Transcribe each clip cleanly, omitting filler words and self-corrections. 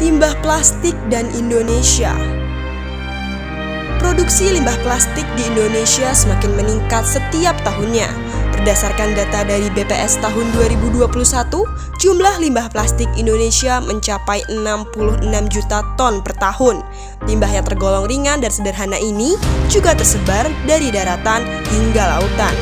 Limbah plastik dan Indonesia. Produksi limbah plastik di Indonesia semakin meningkat setiap tahunnya. Berdasarkan data dari BPS tahun 2021, jumlah limbah plastik Indonesia mencapai 66 juta ton per tahun. Limbah yang tergolong ringan dan sederhana ini juga tersebar dari daratan hingga lautan.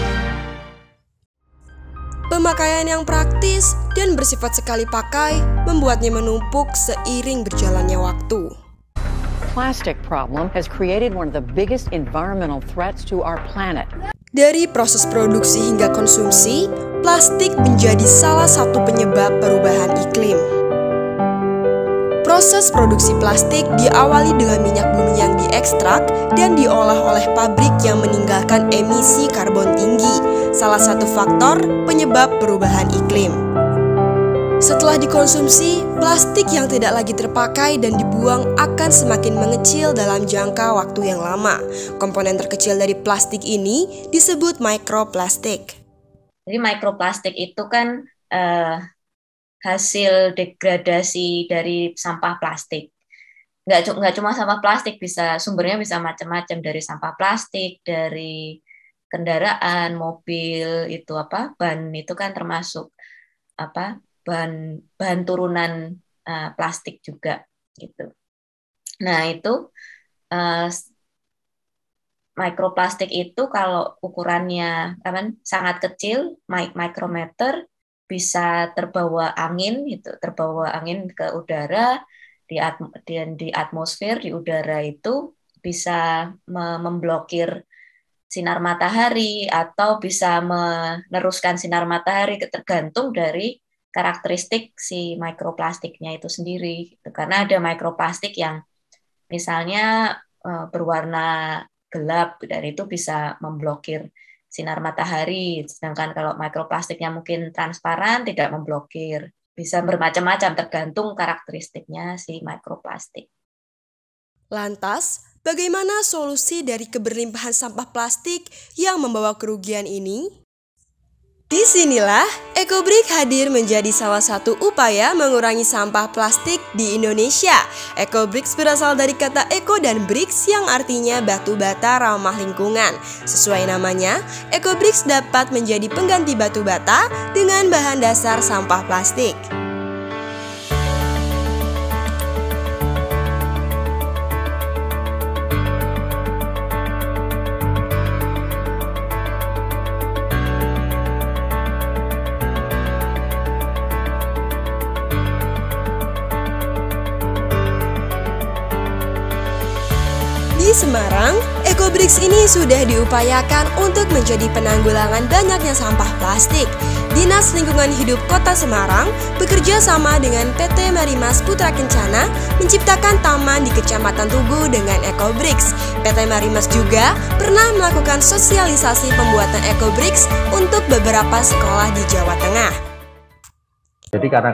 Pemakaian yang praktis dan bersifat sekali pakai membuatnya menumpuk seiring berjalannya waktu. Plastic problem has created one of the biggest environmental threats to our planet. Dari proses produksi hingga konsumsi, plastik menjadi salah satu penyebab perubahan iklim. Proses produksi plastik diawali dengan minyak bumi yang diekstrak dan diolah oleh pabrik yang meninggalkan emisi karbon tinggi, salah satu faktor penyebab perubahan iklim. Setelah dikonsumsi, plastik yang tidak lagi terpakai dan dibuang akan semakin mengecil dalam jangka waktu yang lama. Komponen terkecil dari plastik ini disebut mikroplastik. Jadi mikroplastik itu kan hasil degradasi dari sampah plastik. Nggak cuma sampah plastik, sumbernya bisa macam-macam, dari sampah plastik, dari kendaraan, mobil, ban itu kan termasuk bahan turunan plastik juga gitu. Nah itu mikroplastik itu kalau ukurannya sangat kecil, mikrometer, bisa terbawa angin ke udara, di atmosfer, di udara itu bisa memblokir sinar matahari atau bisa meneruskan sinar matahari, tergantung dari karakteristik si mikroplastiknya itu sendiri. Karena ada mikroplastik yang misalnya berwarna gelap dan itu bisa memblokir sinar matahari, sedangkan kalau mikroplastiknya mungkin transparan, tidak memblokir. Bisa bermacam-macam tergantung karakteristiknya si mikroplastik. Lantas, bagaimana solusi dari keberlimpahan sampah plastik yang membawa kerugian ini? Disinilah EcoBrick hadir menjadi salah satu upaya mengurangi sampah plastik di Indonesia. EcoBricks berasal dari kata eco dan bricks yang artinya batu bata ramah lingkungan. Sesuai namanya, EcoBricks dapat menjadi pengganti batu bata dengan bahan dasar sampah plastik. Di Semarang, EcoBricks ini sudah diupayakan untuk menjadi penanggulangan banyaknya sampah plastik. Dinas Lingkungan Hidup Kota Semarang bekerja sama dengan PT Marimas Putra Kencana menciptakan taman di Kecamatan Tugu dengan EcoBricks. PT Marimas juga pernah melakukan sosialisasi pembuatan EcoBricks untuk beberapa sekolah di Jawa Tengah. Jadi karena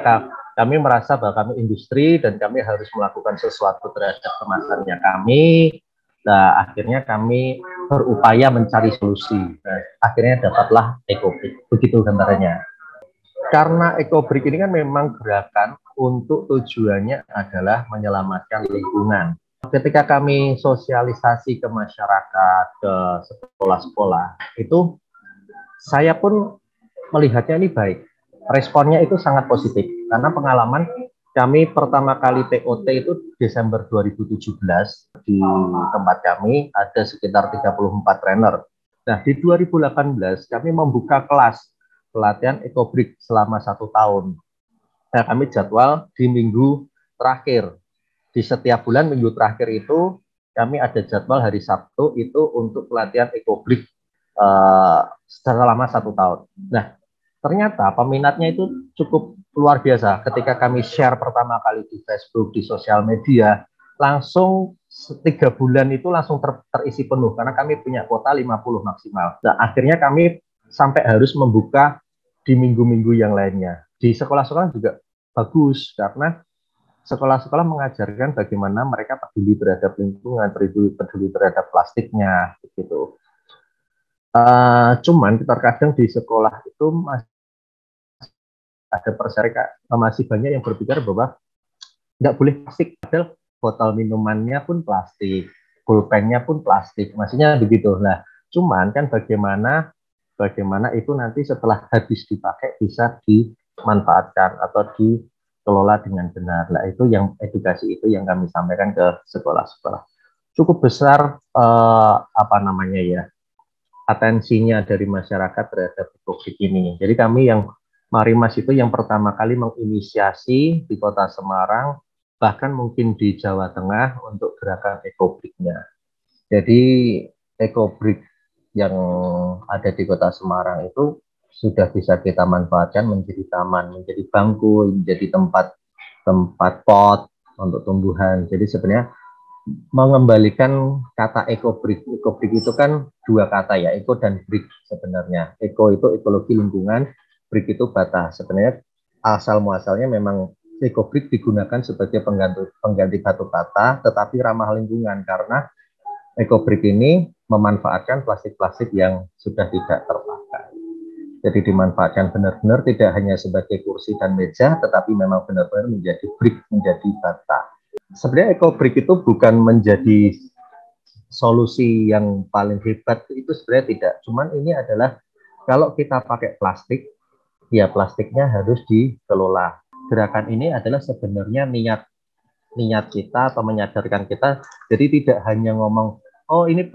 kami merasa bahwa kami industri dan kami harus melakukan sesuatu terhadap kemasannya kami. Nah, akhirnya kami berupaya mencari solusi. Nah, akhirnya dapatlah EcoBrick. Begitu gambarannya. Karena EcoBrick ini kan memang gerakan untuk tujuannya adalah menyelamatkan lingkungan. Ketika kami sosialisasi ke masyarakat, ke sekolah-sekolah, itu saya pun melihatnya ini baik. Responnya itu sangat positif. Karena pengalaman kami pertama kali TOT itu Desember 2017 di tempat kami ada sekitar 34 trainer. Nah di 2018 kami membuka kelas pelatihan EcoBrick selama 1 tahun. Nah kami jadwal di minggu terakhir. Di setiap bulan minggu terakhir itu kami ada jadwal hari Sabtu itu untuk pelatihan EcoBrick selama 1 tahun. Nah ternyata peminatnya itu cukup luar biasa. Ketika kami share pertama kali di Facebook, di sosial media, langsung 3 bulan itu langsung terisi penuh, karena kami punya kuota 50 maksimal. Nah, akhirnya kami sampai harus membuka di minggu-minggu yang lainnya. Di sekolah-sekolah juga bagus, karena sekolah-sekolah mengajarkan bagaimana mereka peduli terhadap lingkungan, peduli terhadap plastiknya, gitu. Cuman terkadang di sekolah itu masih ada persyarat, masih banyak yang berpikir bahwa nggak boleh plastik, padahal botol minumannya pun plastik, pulpennya pun plastik, maksudnya begitu. Nah, cuman kan bagaimana itu nanti setelah habis dipakai bisa dimanfaatkan atau dikelola dengan benar. Nah, itu yang edukasi itu yang kami sampaikan ke sekolah-sekolah. Cukup besar atensinya dari masyarakat terhadap ekobrik ini. Jadi kami yang Marimas itu yang pertama kali menginisiasi di Kota Semarang, bahkan mungkin di Jawa Tengah untuk gerakan ekobriknya. Jadi ekobrik yang ada di Kota Semarang itu sudah bisa kita manfaatkan menjadi taman, menjadi bangku, menjadi tempat pot untuk tumbuhan. Jadi sebenarnya mengembalikan kata ekobrik. Ekobrik itu kan dua kata ya, eko dan brik sebenarnya. Eko itu ekologi lingkungan, brik itu bata. Sebenarnya asal muasalnya memang ekobrik digunakan sebagai pengganti batu bata, tetapi ramah lingkungan karena ekobrik ini memanfaatkan plastik-plastik yang sudah tidak terpakai. Jadi dimanfaatkan benar-benar tidak hanya sebagai kursi dan meja, tetapi memang benar-benar menjadi brik, menjadi bata. Sebenarnya ekobrik itu bukan menjadi solusi yang paling hebat, itu sebenarnya tidak. Cuman ini adalah kalau kita pakai plastik, ya plastiknya harus dikelola. Gerakan ini adalah sebenarnya niat kita atau menyadarkan kita, jadi tidak hanya ngomong, oh ini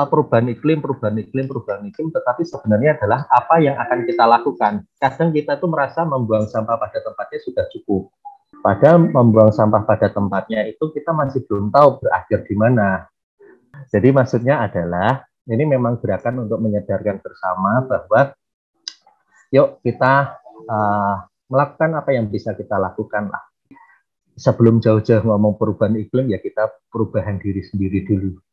perubahan iklim, tetapi sebenarnya adalah apa yang akan kita lakukan. Kadang kita tuh merasa membuang sampah pada tempatnya sudah cukup. Padahal membuang sampah pada tempatnya itu kita masih belum tahu berakhir di mana. Jadi maksudnya adalah ini memang gerakan untuk menyadarkan bersama bahwa yuk kita melakukan apa yang bisa kita lakukan lah. Sebelum jauh-jauh ngomong perubahan iklim ya kita perubahan diri sendiri dulu.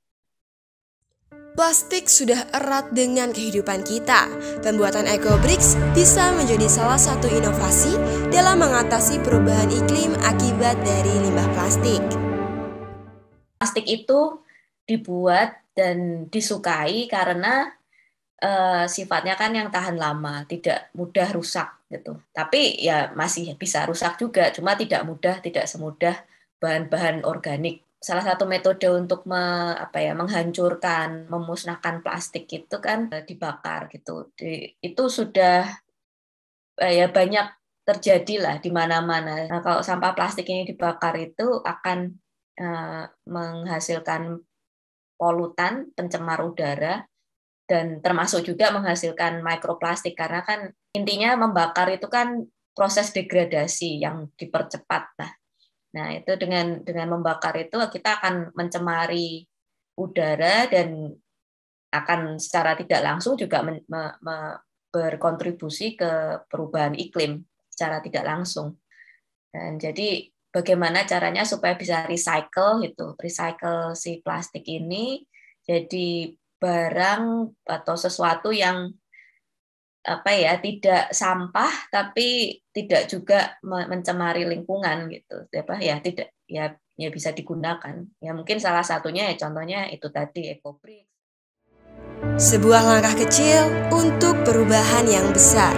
Plastik sudah erat dengan kehidupan kita. Pembuatan ekobricks bisa menjadi salah satu inovasi dalam mengatasi perubahan iklim akibat dari limbah plastik. Plastik itu dibuat dan disukai karena sifatnya kan yang tahan lama, tidak mudah rusak gitu. Tapi ya masih bisa rusak juga, cuma tidak semudah bahan-bahan organik. Salah satu metode untuk menghancurkan, memusnahkan plastik itu kan dibakar gitu. Itu sudah ya banyak terjadi lah di mana-mana. Nah, kalau sampah plastik ini dibakar itu akan menghasilkan polutan, pencemar udara, dan termasuk juga menghasilkan mikroplastik karena kan intinya membakar itu kan proses degradasi yang dipercepat. Nah, itu dengan membakar itu kita akan mencemari udara dan akan secara tidak langsung juga berkontribusi ke perubahan iklim secara tidak langsung. Dan jadi bagaimana caranya supaya bisa recycle si plastik ini jadi barang atau sesuatu yang tidak sampah tapi tidak juga mencemari lingkungan gitu, tidak bisa digunakan. Ya mungkin salah satunya contohnya itu tadi ekobricks. Sebuah langkah kecil untuk perubahan yang besar.